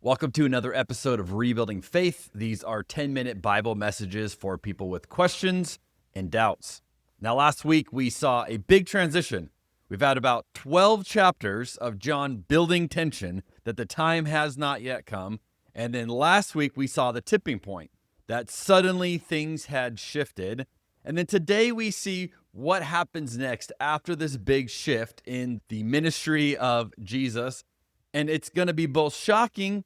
Welcome to another episode of Rebuilding Faith. These are 10-minute Bible messages for people with questions and doubts. Now, last week we saw a big transition. We've had about 12 chapters of John building tension that the time has not yet come. And then last week we saw the tipping point, that suddenly things had shifted. And then today we see what happens next after this big shift in the ministry of Jesus. And it's going to be both shocking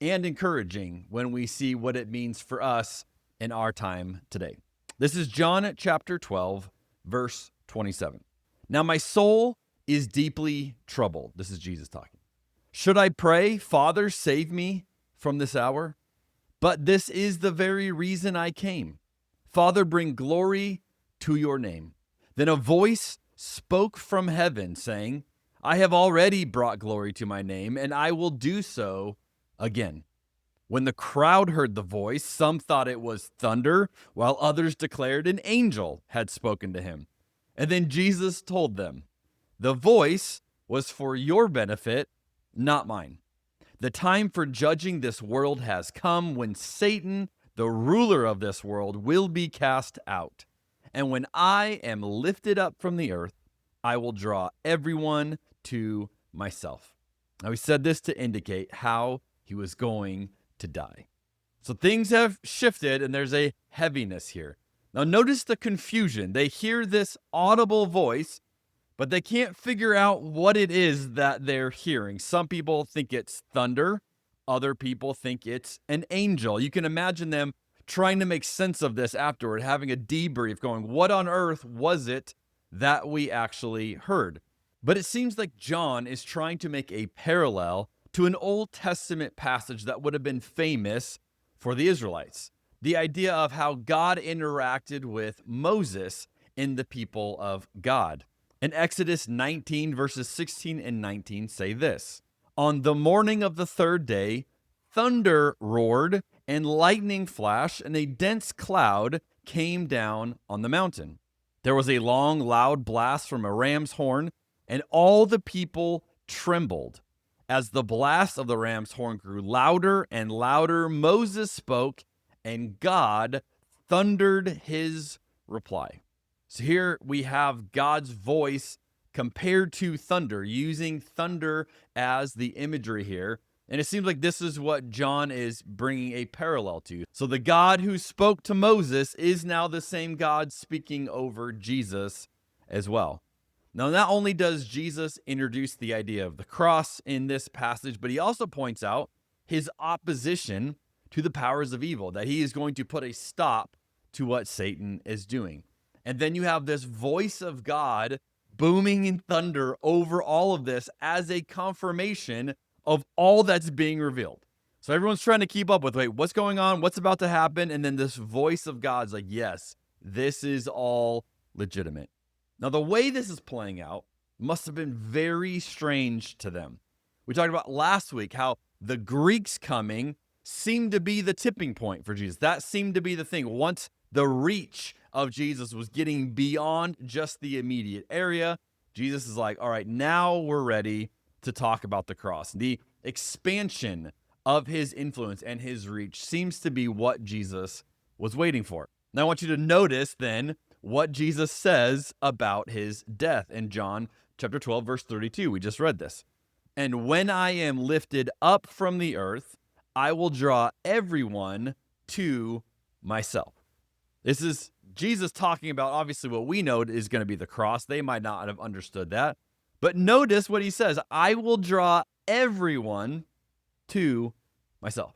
and encouraging when we see what it means for us in our time today. This is John chapter 12, verse 27. Now my soul is deeply troubled. This is Jesus talking. Should I pray, Father, save me from this hour? But this is the very reason I came. Father, bring glory to your name. Then a voice spoke from heaven saying, I have already brought glory to my name, and I will do so again. When the crowd heard the voice, some thought it was thunder, while others declared an angel had spoken to him. And then Jesus told them, the voice was for your benefit, not mine. The time for judging this world has come when Satan, the ruler of this world, will be cast out. And when I am lifted up from the earth, I will draw everyone to myself. Now, he said this to indicate how he was going to die. So things have shifted and there's a heaviness here. Now, notice the confusion. They hear this audible voice, but they can't figure out what it is that they're hearing. Some people think it's thunder. Other people think it's an angel. You can imagine them trying to make sense of this afterward, having a debrief going, what on earth was it that we actually heard? But it seems like John is trying to make a parallel to an Old Testament passage that would have been famous for the Israelites. The idea of how God interacted with Moses in the people of God. In Exodus 19, verses 16 and 19 say this, on the morning of the third day, thunder roared and lightning flashed, and a dense cloud came down on the mountain. There was a long, loud blast from a ram's horn, and all the people trembled. As the blast of the ram's horn grew louder and louder, Moses spoke, and God thundered his reply. So here we have God's voice compared to thunder, using thunder as the imagery here. And it seems like this is what John is bringing a parallel to. So the God who spoke to Moses is now the same God speaking over Jesus as well. Now, not only does Jesus introduce the idea of the cross in this passage, but he also points out his opposition to the powers of evil, that he is going to put a stop to what Satan is doing. And then you have this voice of God booming in thunder over all of this as a confirmation of all that's being revealed. So everyone's trying to keep up with, wait, what's going on? What's about to happen? And then this voice of God's like, yes, this is all legitimate. Now, the way this is playing out must have been very strange to them. We talked about last week how the Greeks coming seemed to be the tipping point for Jesus. That seemed to be the thing. Once the reach of Jesus was getting beyond just the immediate area, Jesus is like, all right, now we're ready to talk about the cross. The expansion of his influence and his reach seems to be what Jesus was waiting for. Now, I want you to notice then what Jesus says about his death in John chapter 12, verse 32. We just read this. And when I am lifted up from the earth, I will draw everyone to myself. This is Jesus talking about, obviously, what we know is going to be the cross. They might not have understood that. But notice what he says. I will draw everyone to myself.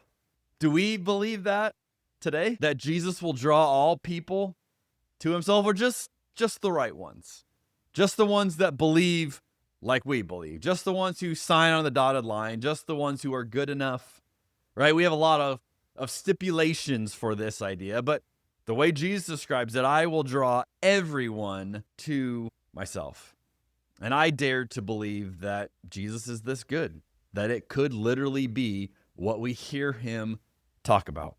Do we believe that today? That Jesus will draw all people to himself, or just the right ones? Just the ones that believe like we believe? Just the ones who sign on the dotted line? Just the ones who are good enough? Right? We have a lot of stipulations for this idea, but the way Jesus describes it, I will draw everyone to myself. And I dare to believe that Jesus is this good, that it could literally be what we hear him talk about.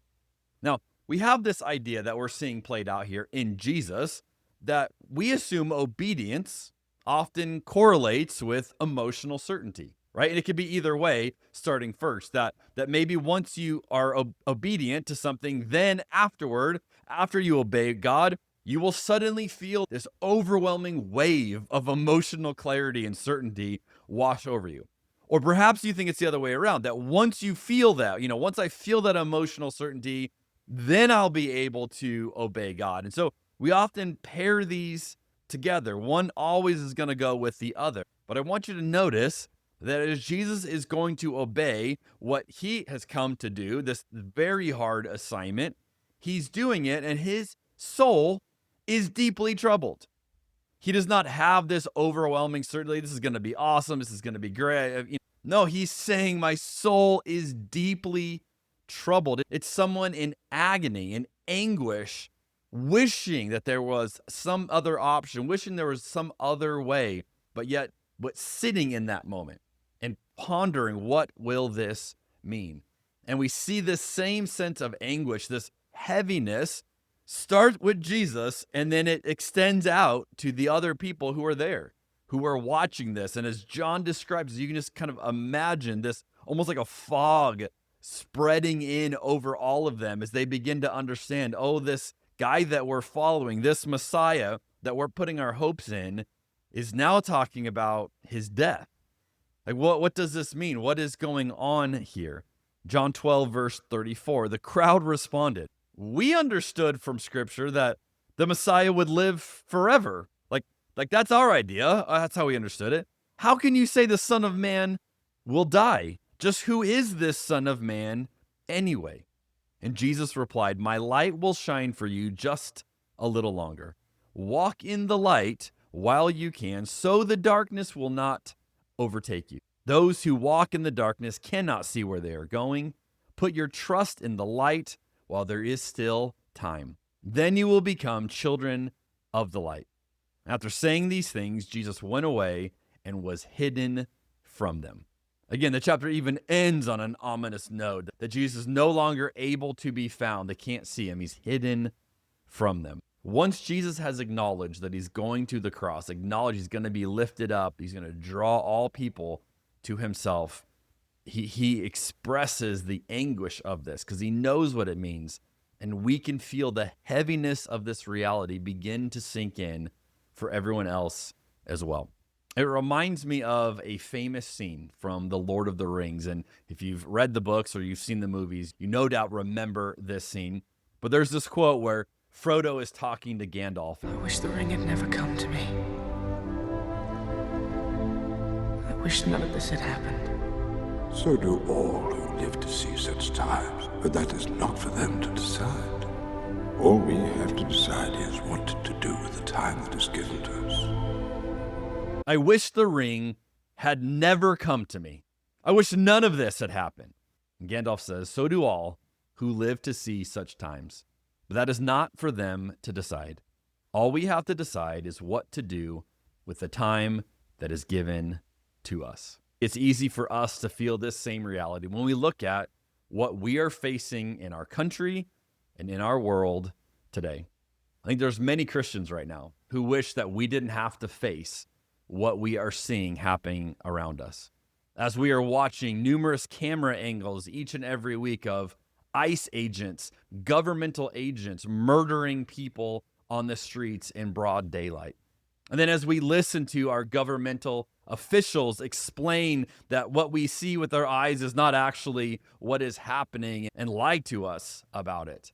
Now, we have this idea that we're seeing played out here in Jesus, that we assume obedience often correlates with emotional certainty. right? And it could be either way, starting first, that maybe once you are obedient to something, then afterward, after you obey God, you will suddenly feel this overwhelming wave of emotional clarity and certainty wash over you. Or perhaps you think it's the other way around, that once you feel that, once I feel that emotional certainty, then I'll be able to obey God. And so we often pair these together. One always is going to go with the other. But I want you to notice that as Jesus is going to obey what he has come to do, this very hard assignment, he's doing it and his soul is deeply troubled. He does not have this overwhelming certainty. This is going to be awesome. This is going to be great. No, he's saying my soul is deeply troubled. It's someone in agony, in anguish, wishing that there was some other option, wishing there was some other way, but sitting in that moment and pondering, what will this mean? And we see this same sense of anguish, this heaviness, start with Jesus, and then it extends out to the other people who are there, who are watching this. And as John describes, you can just kind of imagine this almost like a fog spreading in over all of them as they begin to understand, oh, this guy that we're following, this Messiah that we're putting our hopes in, is now talking about his death. Like, what does this mean? What is going on here? John 12, verse 34, the crowd responded, we understood from Scripture that the Messiah would live forever. Like that's our idea. That's how we understood it. How can you say the Son of Man will die? Just who is this Son of Man anyway? And Jesus replied, my light will shine for you just a little longer. Walk in the light while you can, so the darkness will not overtake you. Those who walk in the darkness cannot see where they are going. Put your trust in the light while there is still time. Then you will become children of the light. After saying these things, Jesus went away and was hidden from them. Again, the chapter even ends on an ominous note that Jesus is no longer able to be found. They can't see him. He's hidden from them. Once Jesus has acknowledged that he's going to the cross, acknowledged he's going to be lifted up, he's going to draw all people to himself, he expresses the anguish of this because he knows what it means. And we can feel the heaviness of this reality begin to sink in for everyone else as well. It reminds me of a famous scene from The Lord of the Rings. And if you've read the books or you've seen the movies, you no doubt remember this scene. But there's this quote where Frodo is talking to Gandalf. I wish the ring had never come to me. I wish none of this had happened. So do all who live to see such times, but that is not for them to decide. All we have to decide is what to do with the time that is given to us. I wish the ring had never come to me. I wish none of this had happened. And Gandalf says, so do all who live to see such times. But that is not for them to decide. All we have to decide is what to do with the time that is given to us. It's easy for us to feel this same reality when we look at what we are facing in our country and in our world today. I think there's many Christians right now who wish that we didn't have to face what we are seeing happening around us. As we are watching numerous camera angles each and every week of ICE agents, governmental agents murdering people on the streets in broad daylight. And then as we listen to our governmental officials explain that what we see with our eyes is not actually what is happening and lie to us about it.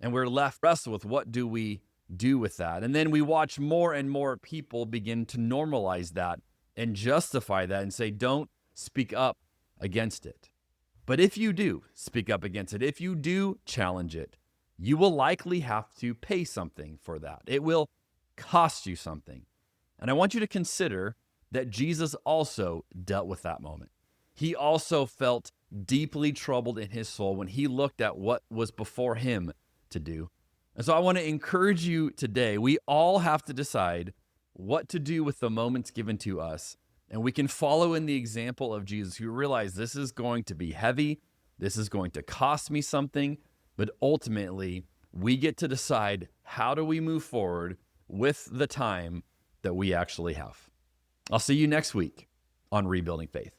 And we're left wrestled with what do we do with that? And then we watch more and more people begin to normalize that and justify that and say, don't speak up against it. But if you do speak up against it, if you do challenge it, you will likely have to pay something for that. It will cost you something. And I want you to consider that Jesus also dealt with that moment. He also felt deeply troubled in his soul when he looked at what was before him to do. And so I want to encourage you today. We all have to decide what to do with the moments given to us. And we can follow in the example of Jesus, who realized this is going to be heavy. This is going to cost me something. But ultimately, we get to decide, how do we move forward with the time that we actually have? I'll see you next week on Rebuilding Faith.